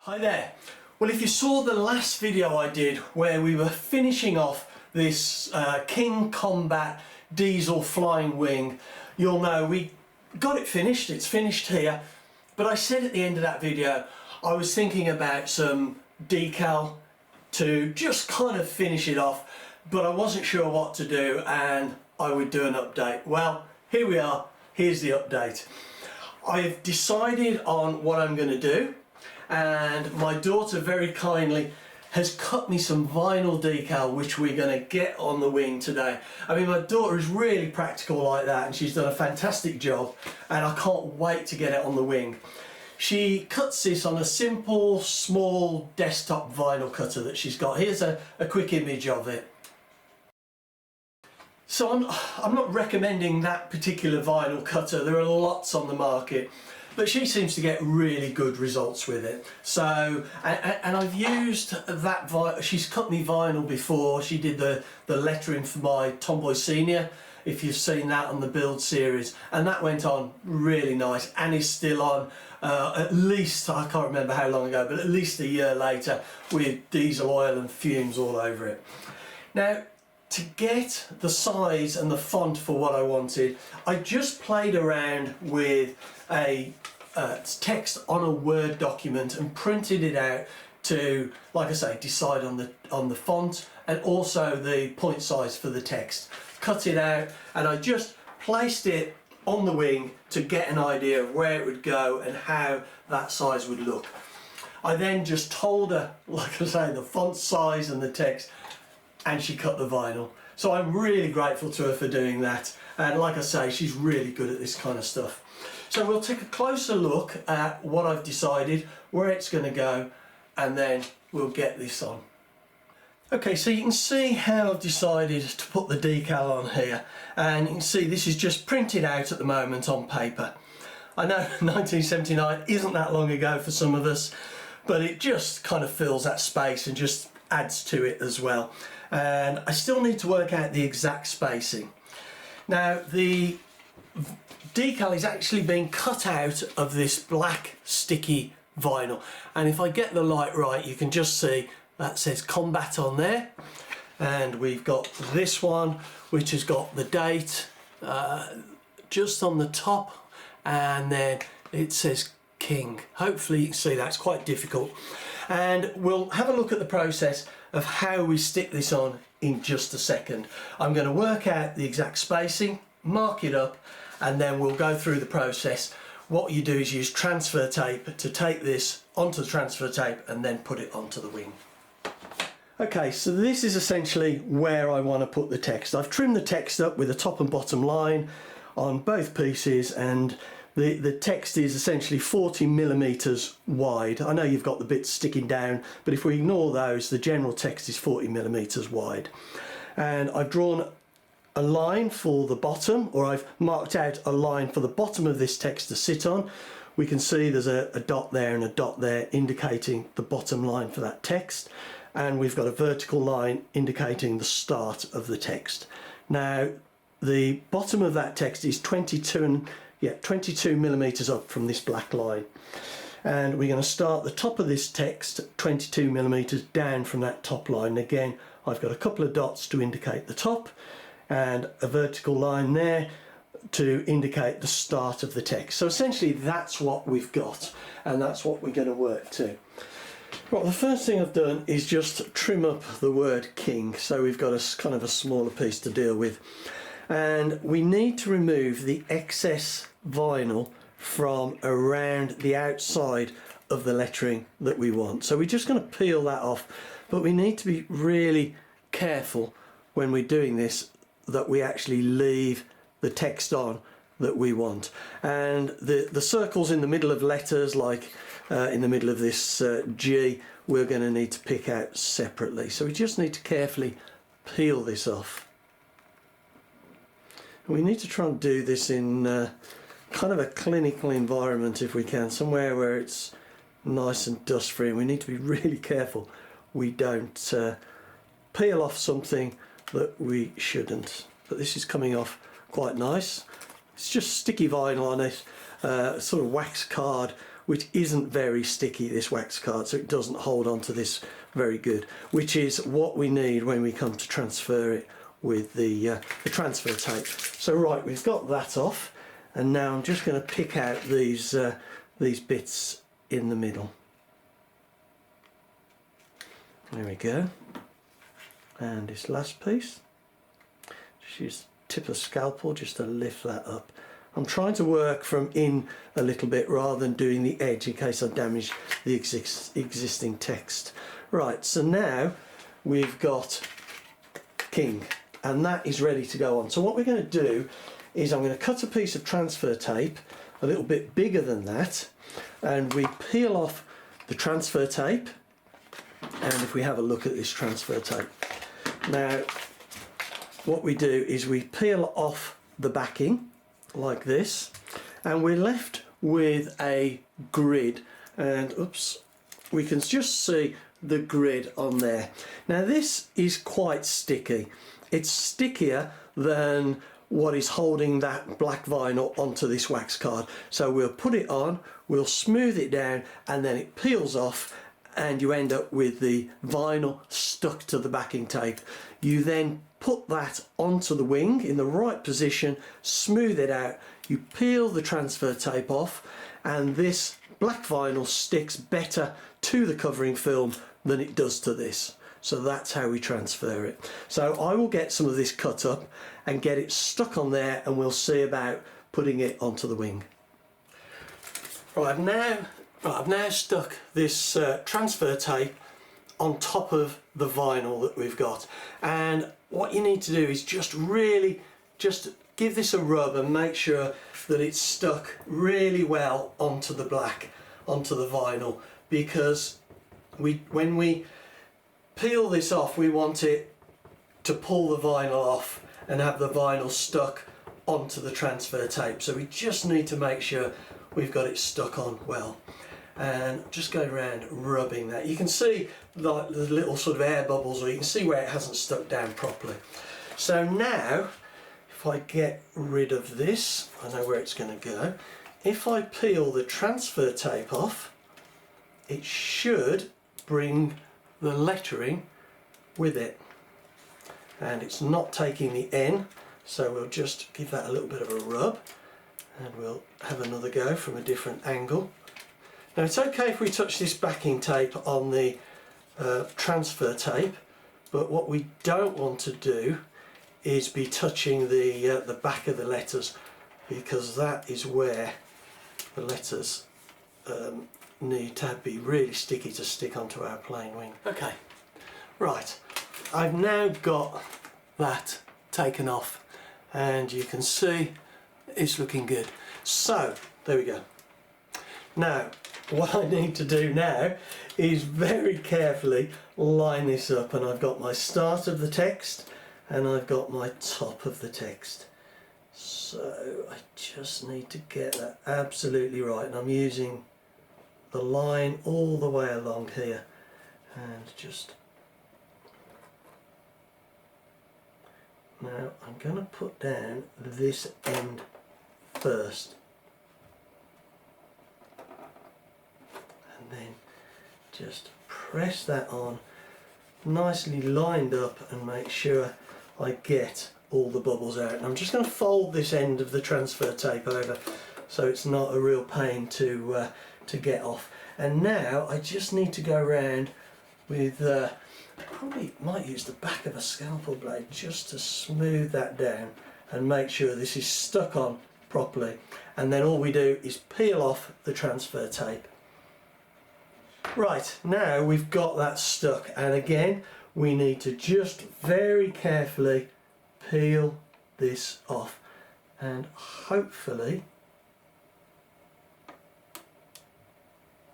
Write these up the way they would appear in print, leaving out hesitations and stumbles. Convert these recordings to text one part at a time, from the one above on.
Hi there. Well, if you saw the last video I did where we were finishing off this King Kombat diesel flying wing, you'll know we got it finished. It's finished here. But I said at the end of that video I was thinking about some decal to just kind of finish it off, but I wasn't sure what to do and I would do an update. Well, here we are. Here's the update. I've decided on what I'm going to do, and my daughter very kindly has cut me some vinyl decal which we're going to get on the wing today. I mean, my daughter is really practical like that and she's done a fantastic job, and I can't wait to get it on the wing. She cuts this on a simple small desktop vinyl cutter that she's got. Here's a quick image of it. So I'm not recommending that particular vinyl cutter. There are lots on the market, but she seems to get really good results with it. So, and I've used that vinyl. She's cut me vinyl before. She did the lettering for my Tomboy Senior, if you've seen that on the build series, and that went on really nice and is still on at least, I can't remember how long ago, but at least a year later with diesel oil and fumes all over it. Now, to get the size and the font for what I wanted, I just played around with a text on a Word document and printed it out to, like I say, decide on the font and also the point size for the text. Cut it out and I just placed it on the wing to get an idea of where it would go and how that size would look. I then just told her, like I say, the font size and the text, and she cut the vinyl. So I'm really grateful to her for doing that, and like I say, she's really good at this kind of stuff. So we'll take a closer look at what I've decided, where it's going to go, and then we'll get this on. Okay, so you can see how I've decided to put the decal on here, and you can see this is just printed out at the moment on paper. I know 1979 isn't that long ago for some of us, but it just kind of fills that space and just adds to it as well. And I still need to work out the exact spacing. Now, the decal is actually being cut out of this black sticky vinyl, and if I get the light right, you can just see that says Kombat on there, and we've got this one which has got the date just on the top, and then it says King. Hopefully you can see that's quite difficult, and we'll have a look at the process of how we stick this on in just a second. I'm going to work out the exact spacing, mark it up, and then we'll go through the process. What you do is use transfer tape to take this onto the transfer tape and then put it onto the wing. Okay, so this is essentially where I want to put the text. I've trimmed the text up with a top and bottom line on both pieces, and the text is essentially 40mm wide. I know you've got the bits sticking down, but if we ignore those, the general text is 40mm wide. And I've drawn a line for the bottom, or I've marked out a line for the bottom of this text to sit on. We can see there's a dot there and a dot there indicating the bottom line for that text. And we've got a vertical line indicating the start of the text. Now, the bottom of that text is 22mm up from this black line, and we're going to start the top of this text 22mm down from that top line. Again, I've got a couple of dots to indicate the top and a vertical line there to indicate the start of the text. So essentially that's what we've got, and that's what we're going to work to. Right, the first thing I've done is just trim up the word King, so we've got a kind of a smaller piece to deal with, and we need to remove the excess vinyl from around the outside of the lettering that we want. So we're just going to peel that off, but we need to be really careful when we're doing this that we actually leave the text on that we want. And the circles in the middle of letters, like in the middle of this G, we're going to need to pick out separately. So we just need to carefully peel this off. And we need to try and do this in kind of a clinical environment if we can, somewhere where it's nice and dust free, and we need to be really careful we don't peel off something that we shouldn't. But this is coming off quite nice. It's just sticky vinyl on it, sort of wax card which isn't very sticky, this wax card, so it doesn't hold on to this very good, which is what we need when we come to transfer it with the transfer tape. So right, we've got that off, and now I'm just going to pick out these bits in the middle. There we go. And this last piece, just use the tip of the scalpel just to lift that up. I'm trying to work from in a little bit rather than doing the edge in case I damage the existing text. Right, so now we've got King, and that is ready to go on. So what we're going to do is I'm going to cut a piece of transfer tape a little bit bigger than that, and we peel off the transfer tape. And if we have a look at this transfer tape, now what we do is we peel off the backing like this, and we're left with a grid, and oops, we can just see the grid on there. Now this is quite sticky. It's stickier than what is holding that black vinyl onto this wax card. So we'll put it on, we'll smooth it down, and then it peels off, and you end up with the vinyl stuck to the backing tape. You then put that onto the wing in the right position, smooth it out, you peel the transfer tape off, and this black vinyl sticks better to the covering film than it does to this. So that's how we transfer it. So I will get some of this cut up and get it stuck on there, and we'll see about putting it onto the wing. Right, I've now stuck this transfer tape on top of the vinyl that we've got, and what you need to do is just give this a rub and make sure that it's stuck really well onto the vinyl, because when we peel this off, we want it to pull the vinyl off and have the vinyl stuck onto the transfer tape. So we just need to make sure we've got it stuck on well. And just go around rubbing that. You can see the little sort of air bubbles, or you can see where it hasn't stuck down properly. So now, if I get rid of this, I know where it's going to go. If I peel the transfer tape off, it should bring the lettering with it. And it's not taking the N, so we'll just give that a little bit of a rub, and we'll have another go from a different angle. Now it's okay if we touch this backing tape on the transfer tape, but what we don't want to do is be touching the back of the letters, because that is where the letters need to be really sticky to stick onto our plain wing. Okay, right, I've now got that taken off, and you can see it's looking good. So there we go. Now what I need to do now is very carefully line this up, and I've got my start of the text and I've got my top of the text. So I just need to get that absolutely right, and I'm using the line all the way along here, and just now I'm going to put down this end first, and then just press that on nicely lined up and make sure I get all the bubbles out. And I'm just going to fold this end of the transfer tape over so it's not a real pain to get off. And now I just need to go around with probably might use the back of a scalpel blade just to smooth that down and make sure this is stuck on properly, and then all we do is peel off the transfer tape. Right, now we've got that stuck, and again we need to just very carefully peel this off, and hopefully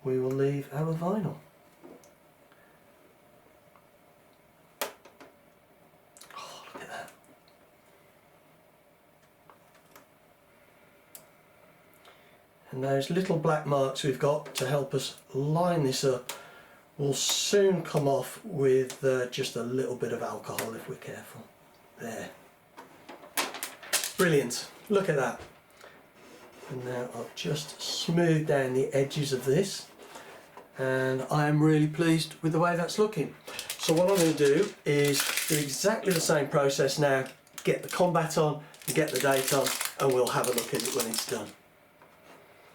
we will leave our vinyl. Oh, look at that. And those little black marks we've got to help us line this up will soon come off with just a little bit of alcohol if we're careful. There. Brilliant. Look at that. And now I've just smoothed down the edges of this, and I am really pleased with the way that's looking. So what I'm going to do is do exactly the same process now, get the Kombat on and get the date on, and we'll have a look at it when it's done.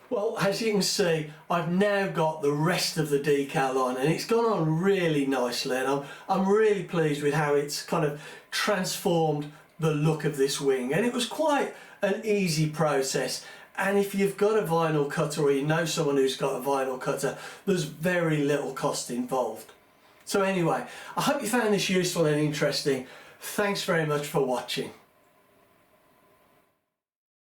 Well, as you can see, I've now got the rest of the decal on, and it's gone on really nicely, and I'm really pleased with how it's kind of transformed the look of this wing. And it was quite an easy process, and if you've got a vinyl cutter or you know someone who's got a vinyl cutter, there's very little cost involved. So anyway, I hope you found this useful and interesting. Thanks very much for watching.